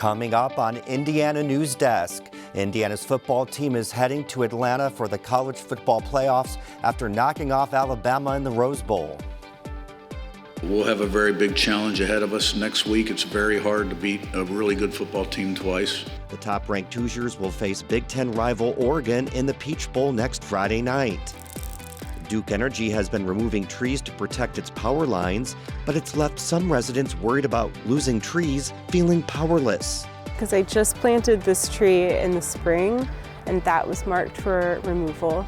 Coming up on Indiana Newsdesk, Indiana's football team is heading to Atlanta for the college football playoffs after knocking off Alabama in the Rose Bowl. We'll have a very big challenge ahead of us next week. It's very hard to beat a really good football team twice. The top-ranked Hoosiers will face Big Ten rival Oregon in the Peach Bowl next Friday night. Duke Energy has been removing trees to protect its power lines, but it's left some residents worried about losing trees, feeling powerless. Because I just planted this tree in the spring, and that was marked for removal.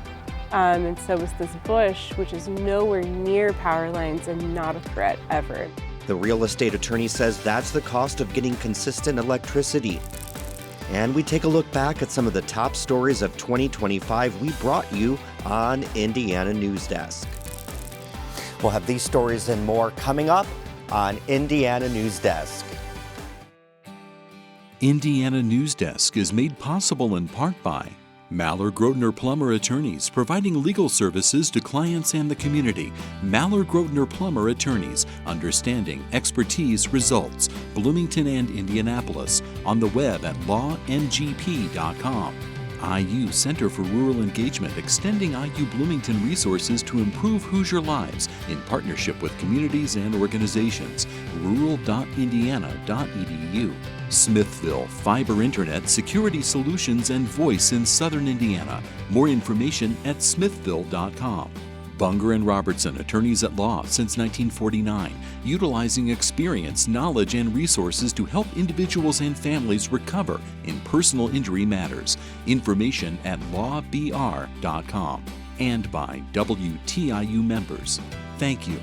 And so was this bush, which is nowhere near power lines and not a threat ever. The real estate attorney says that's the cost of getting consistent electricity. And we take a look back at some of the top stories of 2025 we brought you on Indiana Newsdesk. We'll have these stories and more coming up on Indiana Newsdesk. Indiana Newsdesk is made possible in part by Maller Grotner Plummer Attorneys, providing legal services to clients and the community. Maller Grotner Plummer Attorneys, understanding, expertise, results. Bloomington and Indianapolis, on the web at lawngp.com. IU Center for Rural Engagement, extending IU Bloomington resources to improve Hoosier lives in partnership with communities and organizations. rural.indiana.edu. Smithville, fiber internet, security solutions, and voice in southern Indiana. More information at smithville.com. Bunger & Robertson, attorneys at law since 1949, utilizing experience, knowledge, and resources to help individuals and families recover in personal injury matters. Information at lawbr.com. And by WTIU members. Thank you.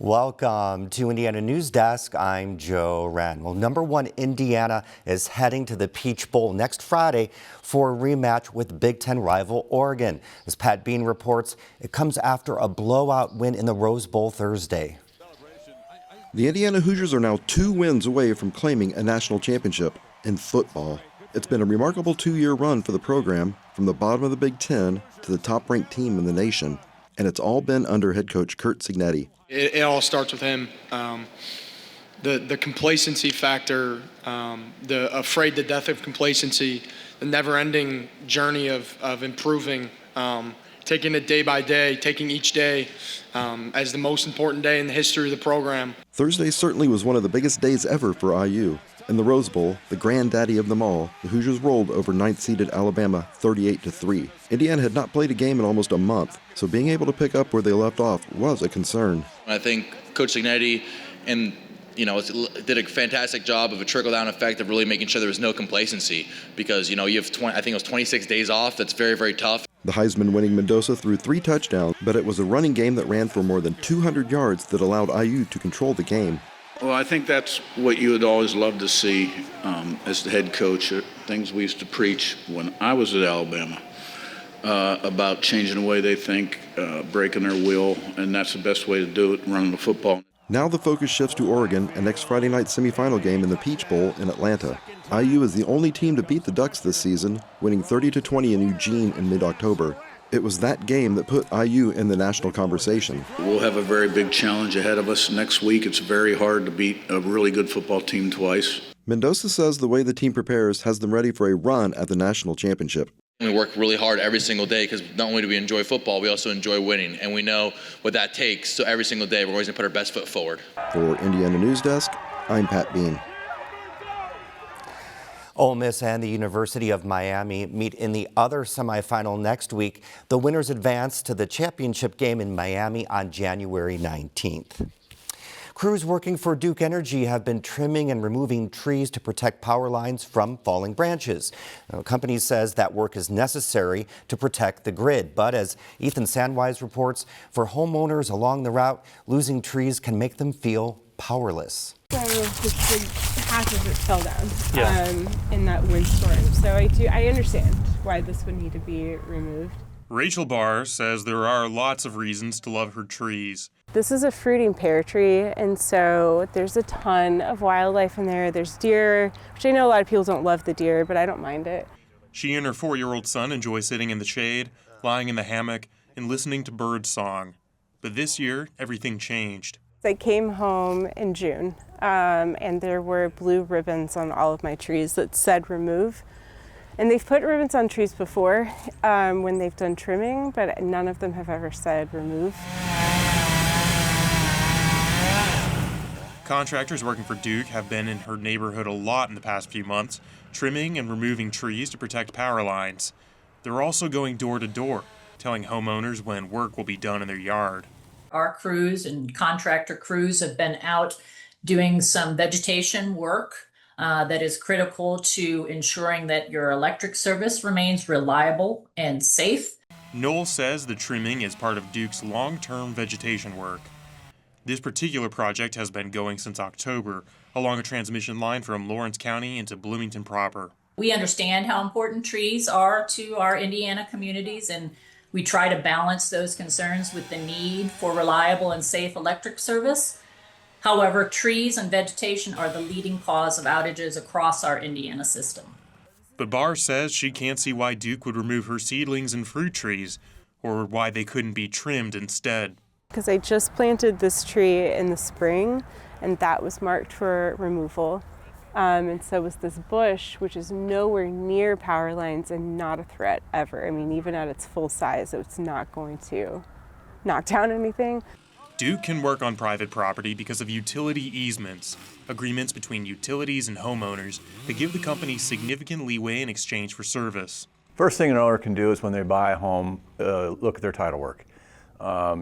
Welcome to Indiana Newsdesk. I'm Joe Wren. Well, number one, Indiana is heading to the Peach Bowl next Friday for a rematch with Big Ten rival Oregon. As Pat Bean reports, it comes after a blowout win in the Rose Bowl Thursday. The Indiana Hoosiers are now 2 wins away from claiming a national championship in football. It's been a remarkable 2-year run for the program, from the bottom of the Big Ten to the top-ranked team in the nation, and it's all been under head coach Curt Cignetti. It all starts with him. The complacency factor, the afraid to death of complacency, the never-ending journey of improving, taking it day by day, taking each day as the most important day in the history of the program. Thursday certainly was one of the biggest days ever for IU. In the Rose Bowl, the granddaddy of them all, the Hoosiers rolled over 9th-seeded Alabama 38-3. Indiana had not played a game in almost a month, so being able to pick up where they left off was a concern. I think Coach Cignetti did a fantastic job of a trickle-down effect of really making sure there was no complacency because, you have I think it was 26 days off. That's very, very tough. The Heisman-winning Mendoza threw 3 touchdowns, but it was a running game that ran for more than 200 yards that allowed IU to control the game. Well, I think that's what you would always love to see as the head coach, things we used to preach when I was at Alabama about changing the way they think, breaking their will, and that's the best way to do it, running the football. Now the focus shifts to Oregon and next Friday night's semifinal game in the Peach Bowl in Atlanta. IU is the only team to beat the Ducks this season, winning 30-20 in Eugene in mid-October. It was that game that put IU in the national conversation. We'll have a very big challenge ahead of us next week. It's very hard to beat a really good football team twice. Mendoza says the way the team prepares has them ready for a run at the national championship. We work really hard every single day because not only do we enjoy football, we also enjoy winning, and we know what that takes. So every single day, we're always going to put our best foot forward. For Indiana Newsdesk, I'm Pat Bean. Ole Miss and the University of Miami meet in the other semifinal next week. The winners advance to the championship game in Miami on January 19th. Crews working for Duke Energy have been trimming and removing trees to protect power lines from falling branches. The company says that work is necessary to protect the grid, but as Ethan Sandwise reports, for homeowners along the route, losing trees can make them feel powerless. So half of it fell down in that windstorm. So I understand why this would need to be removed. Rachel Barr says there are lots of reasons to love her trees. This is a fruiting pear tree, and so there's a ton of wildlife in there. There's deer, which I know a lot of people don't love the deer, but I don't mind it. She and her 4-year-old son enjoy sitting in the shade, lying in the hammock, and listening to bird song. But this year, everything changed. I came home in June, and there were blue ribbons on all of my trees that said remove. And they've put ribbons on trees before when they've done trimming, but none of them have ever said remove. Contractors working for Duke have been in her neighborhood a lot in the past few months, trimming and removing trees to protect power lines. They're also going door to door, telling homeowners when work will be done in their yard. Our crews and contractor crews have been out doing some vegetation work that is critical to ensuring that your electric service remains reliable and safe. Noel says the trimming is part of Duke's long-term vegetation work. This particular project has been going since October, along a transmission line from Lawrence County into Bloomington proper. We understand how important trees are to our Indiana communities, and we try to balance those concerns with the need for reliable and safe electric service. However, trees and vegetation are the leading cause of outages across our Indiana system. But Barr says she can't see why Duke would remove her seedlings and fruit trees, or why they couldn't be trimmed instead. Because I just planted this tree in the spring, and that was marked for removal. And so was this bush, which is nowhere near power lines and not a threat ever. I mean, even at its full size, it's not going to knock down anything. Duke can work on private property because of utility easements, agreements between utilities and homeowners that give the company significant leeway in exchange for service. First thing an owner can do is when they buy a home, look at their title work.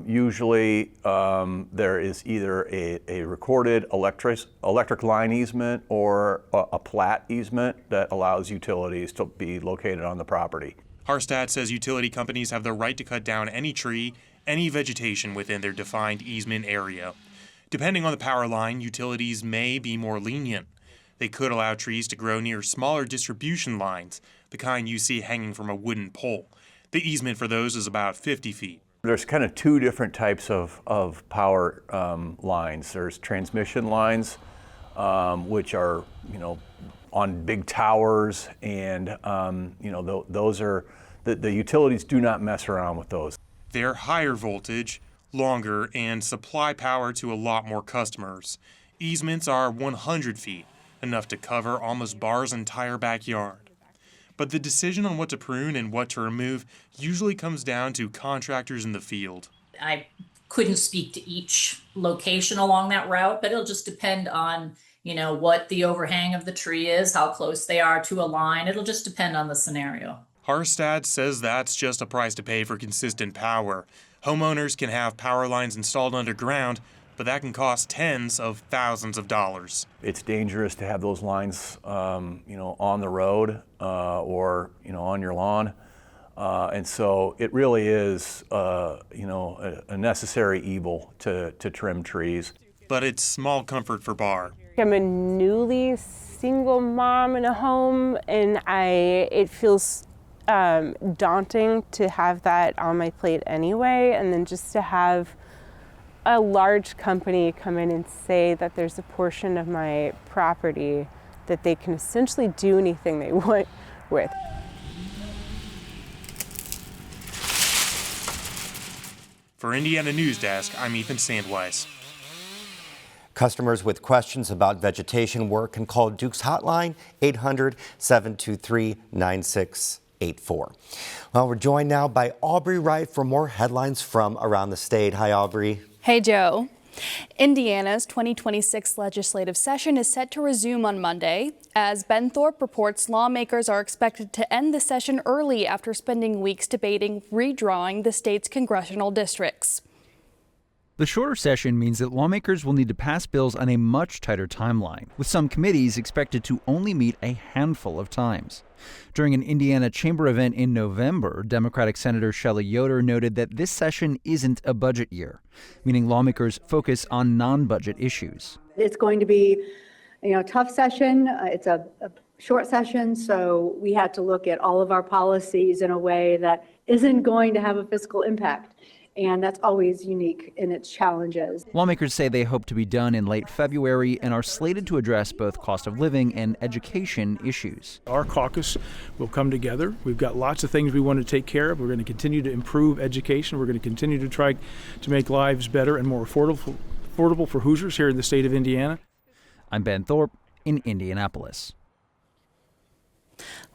Usually there is either a recorded electric line easement or a plat easement that allows utilities to be located on the property. Harstad says utility companies have the right to cut down any tree, any vegetation within their defined easement area. Depending on the power line, utilities may be more lenient. They could allow trees to grow near smaller distribution lines, the kind you see hanging from a wooden pole. The easement for those is about 50 feet. There's kind of two different types of power lines. There's transmission lines, which are, on big towers, and, those are, the utilities do not mess around with those. They're higher voltage, longer, and supply power to a lot more customers. Easements are 100 feet, enough to cover almost Barr's entire backyard. But the decision on what to prune and what to remove usually comes down to contractors in the field. I couldn't speak to each location along that route, but it'll just depend on, what the overhang of the tree is, how close they are to a line. It'll just depend on the scenario. Harstad says that's just a price to pay for consistent power. Homeowners can have power lines installed underground, but that can cost tens of thousands of dollars. It's dangerous to have those lines, on the road or, on your lawn. And so it really is, a necessary evil to trim trees. But it's small comfort for Barr. I'm a newly single mom in a home, and it feels daunting to have that on my plate anyway, and then just to have a large company come in and say that there's a portion of my property that they can essentially do anything they want with. For Indiana Newsdesk, I'm Ethan Sandweiss. Customers with questions about vegetation work can call Duke's hotline, 800-723-9684. Well, we're joined now by Aubrey Wright for more headlines from around the state. Hi, Aubrey. Hey, Joe. Indiana's 2026 legislative session is set to resume on Monday. As Ben Thorpe reports, lawmakers are expected to end the session early after spending weeks debating redrawing the state's congressional districts. The shorter session means that lawmakers will need to pass bills on a much tighter timeline, with some committees expected to only meet a handful of times. During an Indiana chamber event in November, Democratic Senator Shelley Yoder noted that this session isn't a budget year, meaning lawmakers focus on non-budget issues. It's going to be, a tough session. It's a short session, so we had to look at all of our policies in a way that isn't going to have a fiscal impact. And that's always unique in its challenges. Lawmakers say they hope to be done in late February and are slated to address both cost of living and education issues. Our caucus will come together. We've got lots of things we want to take care of. We're going to continue to improve education. We're going to continue to try to make lives better and more affordable for Hoosiers here in the state of Indiana. I'm Ben Thorpe in Indianapolis.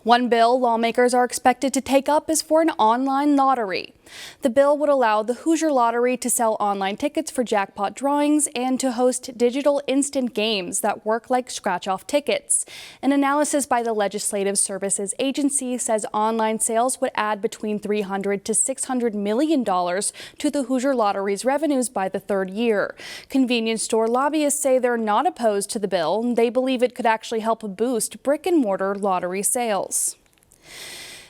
One bill lawmakers are expected to take up is for an online lottery. The bill would allow the Hoosier Lottery to sell online tickets for jackpot drawings and to host digital instant games that work like scratch-off tickets. An analysis by the Legislative Services Agency says online sales would add between $300 to $600 million to the Hoosier Lottery's revenues by the third year. Convenience store lobbyists say they're not opposed to the bill. They believe it could actually help boost brick-and-mortar lottery sales.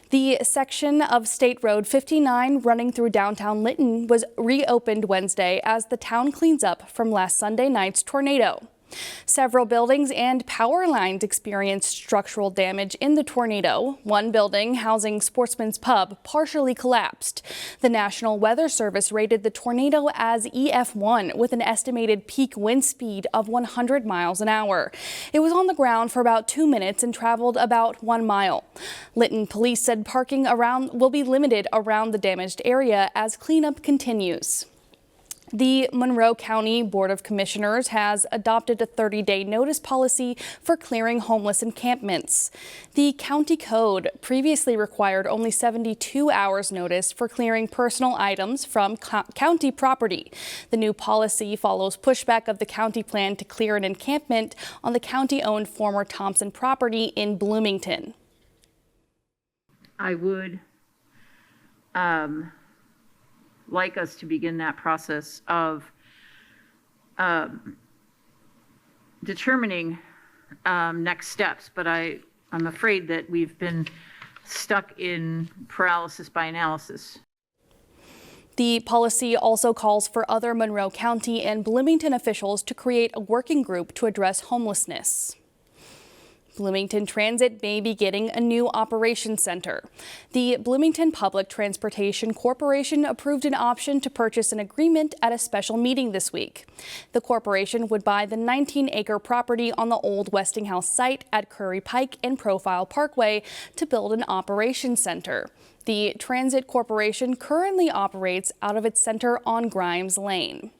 The section of State Road 59 running through downtown Lytton was reopened Wednesday as the town cleans up from last Sunday night's tornado. Several buildings and power lines experienced structural damage in the tornado. One building housing Sportsman's Pub partially collapsed. The National Weather Service rated the tornado as EF1 with an estimated peak wind speed of 100 miles an hour. It was on the ground for about 2 minutes and traveled about 1 mile. Lytton police said parking will be limited around the damaged area as cleanup continues. The Monroe County Board of Commissioners has adopted a 30-day notice policy for clearing homeless encampments. The county code previously required only 72 hours notice for clearing personal items from county property. The new policy follows pushback of the county plan to clear an encampment on the county-owned former Thompson property in Bloomington. I would like us to begin that process of determining next steps, but I'm afraid that we've been stuck in paralysis by analysis. The policy also calls for other Monroe County and Bloomington officials to create a working group to address homelessness. Bloomington Transit may be getting a new operations center. The Bloomington Public Transportation Corporation approved an option to purchase an agreement at a special meeting this week. The corporation would buy the 19-acre property on the old Westinghouse site at Curry Pike and Profile Parkway to build an operations center. The Transit Corporation currently operates out of its center on Grimes Lane.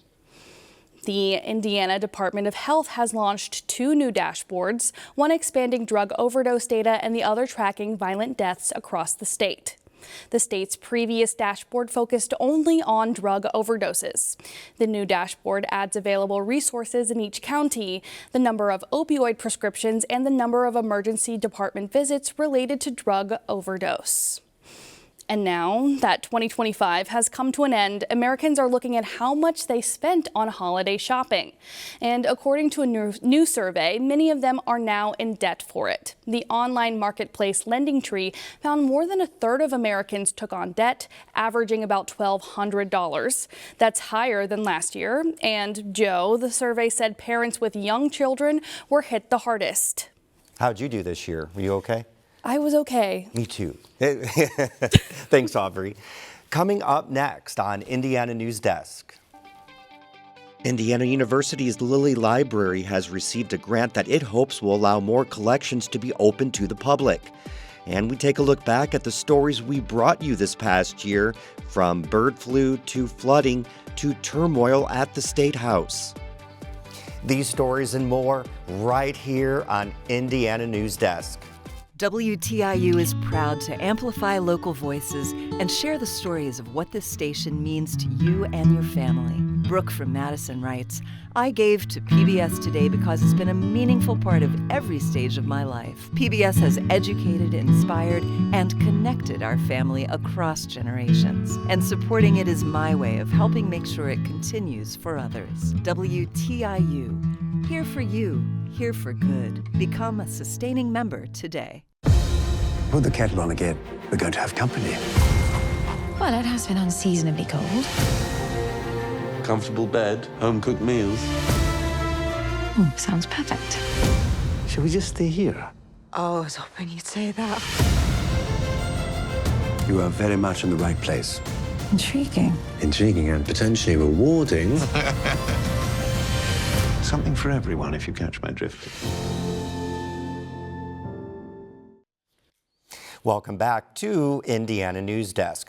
The Indiana Department of Health has launched 2 new dashboards, one expanding drug overdose data and the other tracking violent deaths across the state. The state's previous dashboard focused only on drug overdoses. The new dashboard adds available resources in each county, the number of opioid prescriptions, and the number of emergency department visits related to drug overdose. And now that 2025 has come to an end, Americans are looking at how much they spent on holiday shopping. And according to a new survey, many of them are now in debt for it. The online marketplace LendingTree found more than a third of Americans took on debt, averaging about $1,200. That's higher than last year. And Joe, the survey said parents with young children were hit the hardest. How'd you do this year? Were you okay? I was okay. Me too. Thanks, Aubrey. Coming up next on Indiana Newsdesk. Indiana University's Lilly Library has received a grant that it hopes will allow more collections to be open to the public. And we take a look back at the stories we brought you this past year, from bird flu to flooding to turmoil at the State House. These stories and more right here on Indiana Newsdesk. WTIU is proud to amplify local voices and share the stories of what this station means to you and your family. Brooke from Madison writes, I gave to PBS Today because it's been a meaningful part of every stage of my life. PBS has educated, inspired, and connected our family across generations. And supporting it is my way of helping make sure it continues for others. WTIU, here for you, here for good. Become a sustaining member today. Put the kettle on again. We're going to have company. Well, it has been unseasonably cold. Comfortable bed, home-cooked meals. Oh, sounds perfect. Shall we just stay here? Oh, I was hoping you'd say that. You are very much in the right place. Intriguing. Intriguing and potentially rewarding. Something for everyone, if you catch my drift. Welcome back to Indiana Newsdesk.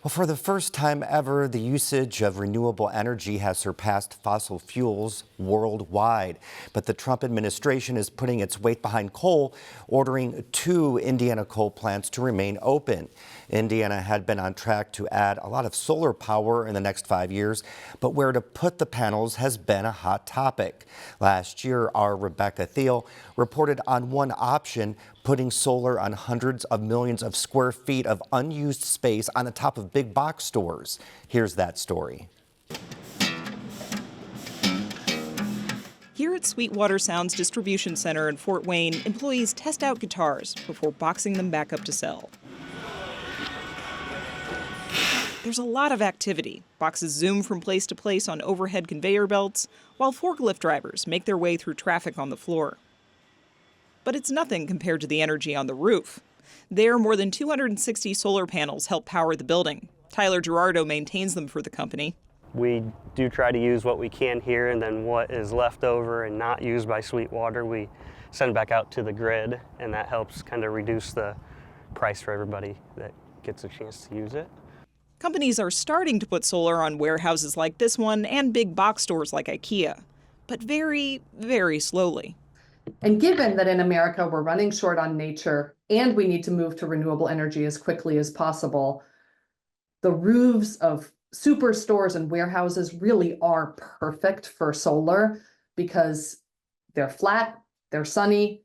Well, for the first time ever, the usage of renewable energy has surpassed fossil fuels worldwide. But the Trump administration is putting its weight behind coal, ordering 2 Indiana coal plants to remain open. Indiana had been on track to add a lot of solar power in the next 5 years, but where to put the panels has been a hot topic. Last year, our Rebecca Thiel reported on one option, putting solar on hundreds of millions of square feet of unused space on the top of big box stores. Here's that story. Here at Sweetwater Sound's distribution center in Fort Wayne, employees test out guitars before boxing them back up to sell. There's a lot of activity. Boxes zoom from place to place on overhead conveyor belts, while forklift drivers make their way through traffic on the floor. But it's nothing compared to the energy on the roof. There, more than 260 solar panels help power the building. Tyler Gerardo maintains them for the company. We do try to use what we can here, and then what is left over and not used by Sweetwater, we send back out to the grid, and that helps kind of reduce the price for everybody that gets a chance to use it. Companies are starting to put solar on warehouses like this one and big box stores like IKEA, but very, very slowly. And given that in America we're running short on nature and we need to move to renewable energy as quickly as possible, the roofs of superstores and warehouses really are perfect for solar because they're flat, they're sunny,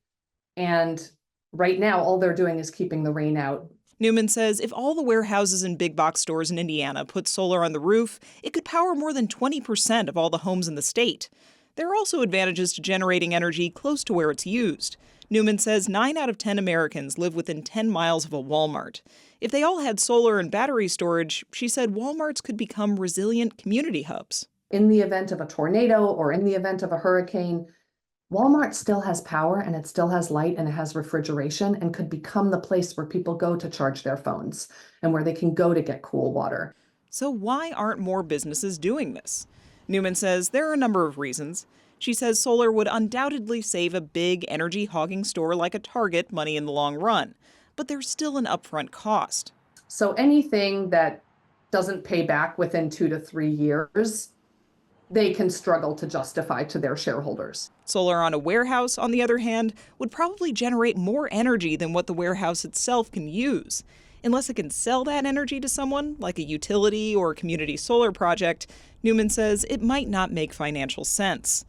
and right now all they're doing is keeping the rain out. Newman says if all the warehouses and big box stores in Indiana put solar on the roof, it could power more than 20% of all the homes in the state. There are also advantages to generating energy close to where it's used. Newman says 9 out of 10 Americans live within 10 miles of a Walmart. If they all had solar and battery storage, she said Walmarts could become resilient community hubs. In the event of a tornado or in the event of a hurricane, Walmart still has power and it still has light and it has refrigeration and could become the place where people go to charge their phones and where they can go to get cool water. So why aren't more businesses doing this? Newman says there are a number of reasons. She says solar would undoubtedly save a big energy-hogging store like a Target money in the long run, but there's still an upfront cost. So anything that doesn't pay back within 2 to 3 years, they can struggle to justify to their shareholders. Solar on a warehouse, on the other hand, would probably generate more energy than what the warehouse itself can use. Unless it can sell that energy to someone, like a utility or a community solar project, Newman says it might not make financial sense.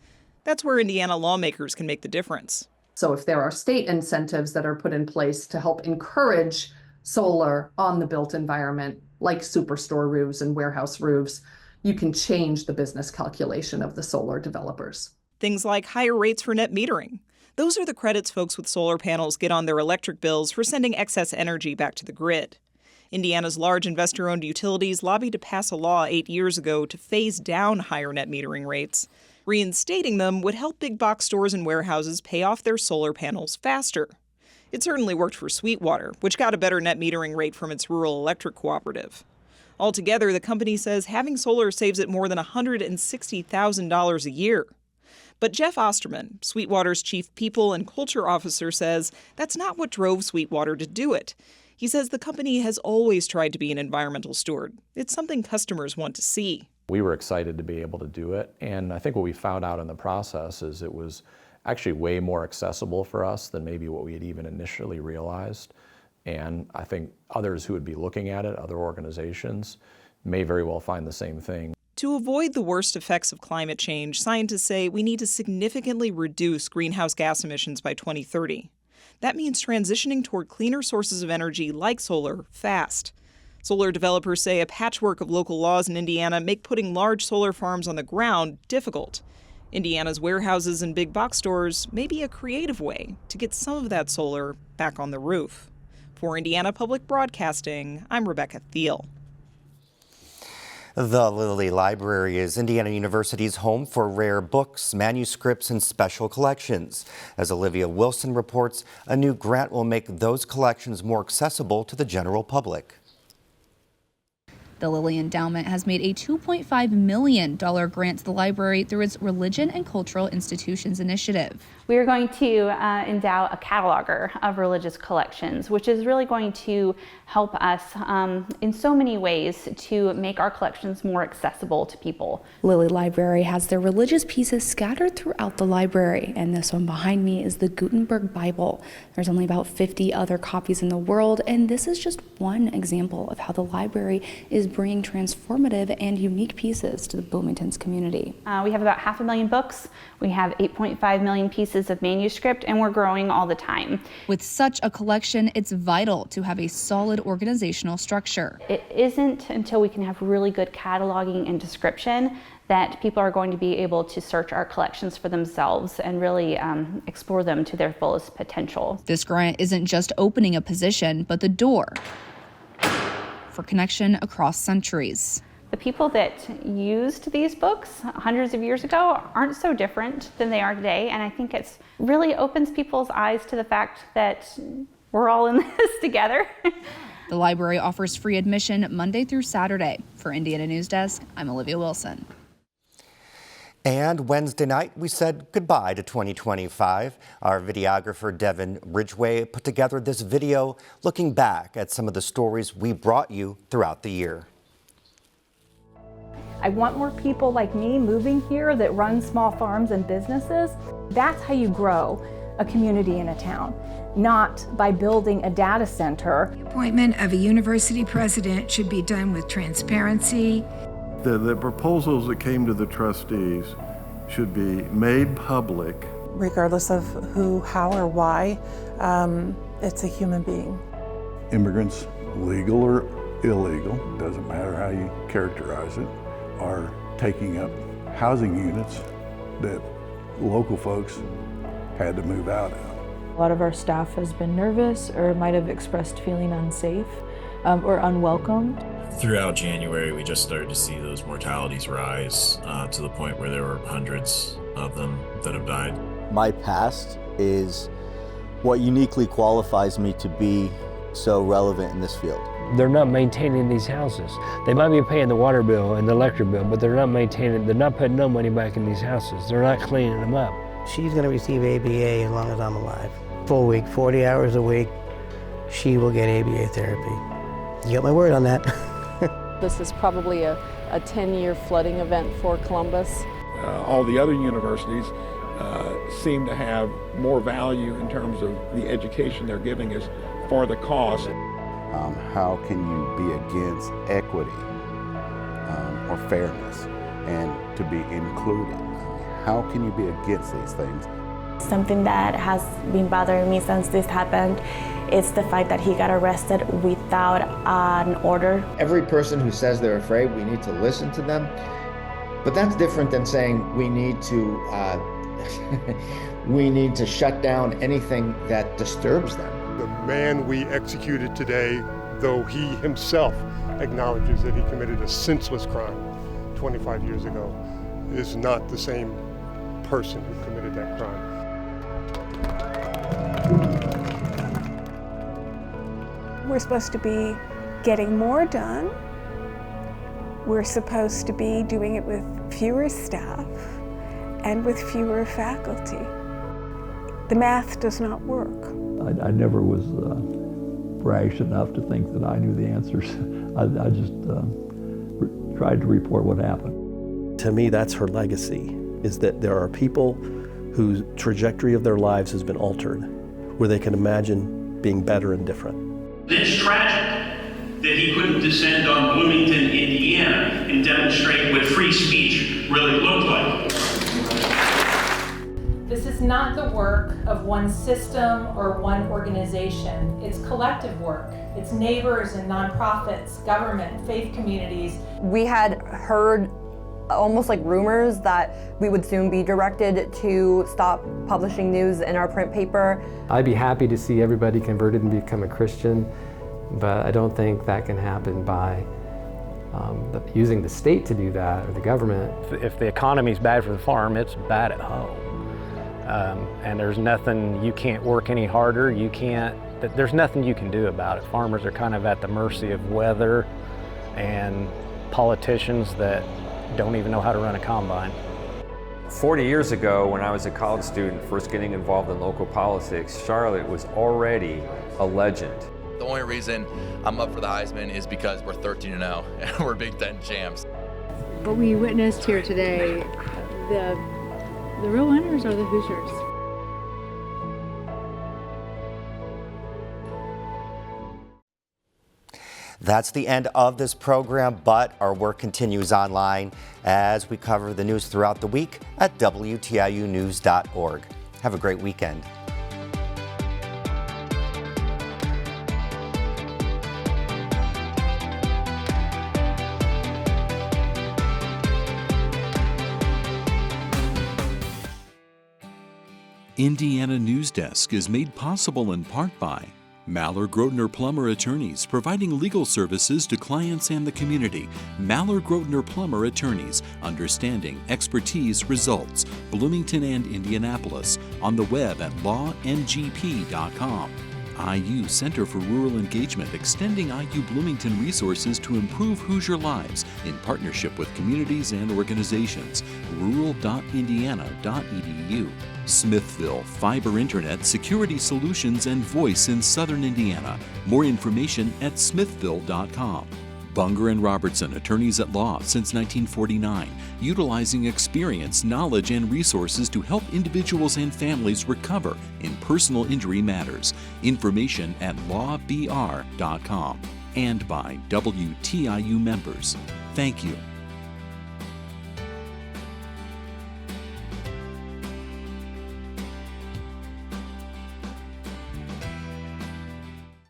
That's where Indiana lawmakers can make the difference. So if there are state incentives that are put in place to help encourage solar on the built environment, like superstore roofs and warehouse roofs, you can change the business calculation of the solar developers. Things like higher rates for net metering. Those are the credits folks with solar panels get on their electric bills for sending excess energy back to the grid. Indiana's large investor-owned utilities lobbied to pass a law 8 years ago to phase down higher net metering rates. Reinstating them would help big box stores and warehouses pay off their solar panels faster. It certainly worked for Sweetwater, which got a better net metering rate from its rural electric cooperative. Altogether, the company says having solar saves it more than $160,000 a year. But Jeff Osterman, Sweetwater's chief people and culture officer, says that's not what drove Sweetwater to do it. He says the company has always tried to be an environmental steward. It's something customers want to see. We were excited to be able to do it, and I think what we found out in the process is it was actually way more accessible for us than maybe what we had even initially realized. And I think others who would be looking at it, other organizations, may very well find the same thing. To avoid the worst effects of climate change, scientists say we need to significantly reduce greenhouse gas emissions by 2030. That means transitioning toward cleaner sources of energy like solar fast. Solar developers say a patchwork of local laws in Indiana make putting large solar farms on the ground difficult. Indiana's warehouses and big box stores may be a creative way to get some of that solar back on the roof. For Indiana Public Broadcasting, I'm Rebecca Thiel. The Lilly Library is Indiana University's home for rare books, manuscripts, and special collections. As Olivia Wilson reports, a new grant will make those collections more accessible to the general public. The Lilly Endowment has made a $2.5 million grant to the library through its Religion and Cultural Institutions Initiative. We are going to endow a cataloger of religious collections, which is really going to help us in so many ways to make our collections more accessible to people. Lilly Library has their religious pieces scattered throughout the library, and this one behind me is the Gutenberg Bible. There's only about 50 other copies in the world, and this is just one example of how the library is bringing transformative and unique pieces to the Bloomington's community. We have about 500,000 books. We have 8.5 million pieces of manuscript, and we're growing all the time. With such a collection, it's vital to have a solid organizational structure. It isn't until we can have really good cataloging and description that people are going to be able to search our collections for themselves and really explore them to their fullest potential. This grant isn't just opening a position, but the door for connection across centuries. The people that used these books hundreds of years ago aren't so different than they are today, and I think it really opens people's eyes to the fact that we're all in this together. The library offers free admission Monday through Saturday. For Indiana Newsdesk, I'm Olivia Wilson. And Wednesday night, we said goodbye to 2025. Our videographer, Devin Ridgway, put together this video looking back at some of the stories we brought you throughout the year. I want more people like me moving here that run small farms and businesses. That's how you grow a community in a town, not by building a data center. The appointment of a university president should be done with transparency. The proposals that came to the trustees should be made public. Regardless of who, how, or why, it's a human being. Immigrants, legal or illegal, doesn't matter how you characterize it, are taking up housing units that local folks had to move out of. A lot of our staff has been nervous or might have expressed feeling unsafe or unwelcomed. Throughout January, we just started to see those mortalities rise to the point where there were hundreds of them that have died. My past is what uniquely qualifies me to be so relevant in this field. They're not maintaining these houses. They might be paying the water bill and the electric bill, but they're not maintaining, they're not putting no money back in these houses. They're not cleaning them up. She's going to receive ABA as long as I'm alive. Full week, 40 hours a week, she will get ABA therapy. You got my word on that. This is probably a 10-year flooding event for Columbus. All the other universities seem to have more value in terms of the education they're giving us for the cost. How can you be against equity or fairness and to be included? How can you be against these things? Something that has been bothering me since this happened is the fact that he got arrested without an order. Every person who says they're afraid, we need to listen to them. But that's different than saying we need to shut down anything that disturbs them. The man we executed today, though he himself acknowledges that he committed a senseless crime 25 years ago, is not the same person who committed that crime. We're supposed to be getting more done. We're supposed to be doing it with fewer staff and with fewer faculty. The math does not work. I never was brash enough to think that I knew the answers. I just tried to report what happened. To me, that's her legacy, is that there are people whose trajectory of their lives has been altered, where they can imagine being better and different. It's tragic that he couldn't descend on Bloomington, Indiana, and demonstrate what free speech really looked like. This is not the work of one system or one organization. It's collective work. It's neighbors and nonprofits, government, faith communities. We had heard almost like rumors that we would soon be directed to stop publishing news in our print paper. I'd be happy to see everybody converted and become a Christian, but I don't think that can happen by using the state to do that, or the government. If the economy's bad for the farm, it's bad at home. And there's nothing, you can't work any harder, there's nothing you can do about it. Farmers are kind of at the mercy of weather and politicians that don't even know how to run a combine. 40 years ago, when I was a college student first getting involved in local politics, Charlotte was already a legend. The only reason I'm up for the Heisman is because we're 13-0 and we're Big Ten champs. What we witnessed here today, the real winners are the Hoosiers. That's the end of this program, but our work continues online as we cover the news throughout the week at WTIUnews.org. Have a great weekend. Indiana Newsdesk is made possible in part by Maller-Grotner Plummer Attorneys, providing legal services to clients and the community. Maller-Grotner Plummer Attorneys, understanding, expertise, results. Bloomington and Indianapolis, on the web at lawngp.com. IU Center for Rural Engagement, extending IU Bloomington resources to improve Hoosier lives in partnership with communities and organizations. rural.indiana.edu. Smithville, fiber internet, security solutions, and voice in southern Indiana. More information at smithville.com. Bunger and Robertson, attorneys at law since 1949, utilizing experience, knowledge, and resources to help individuals and families recover in personal injury matters. Information at lawbr.com. And by WTIU members. Thank you.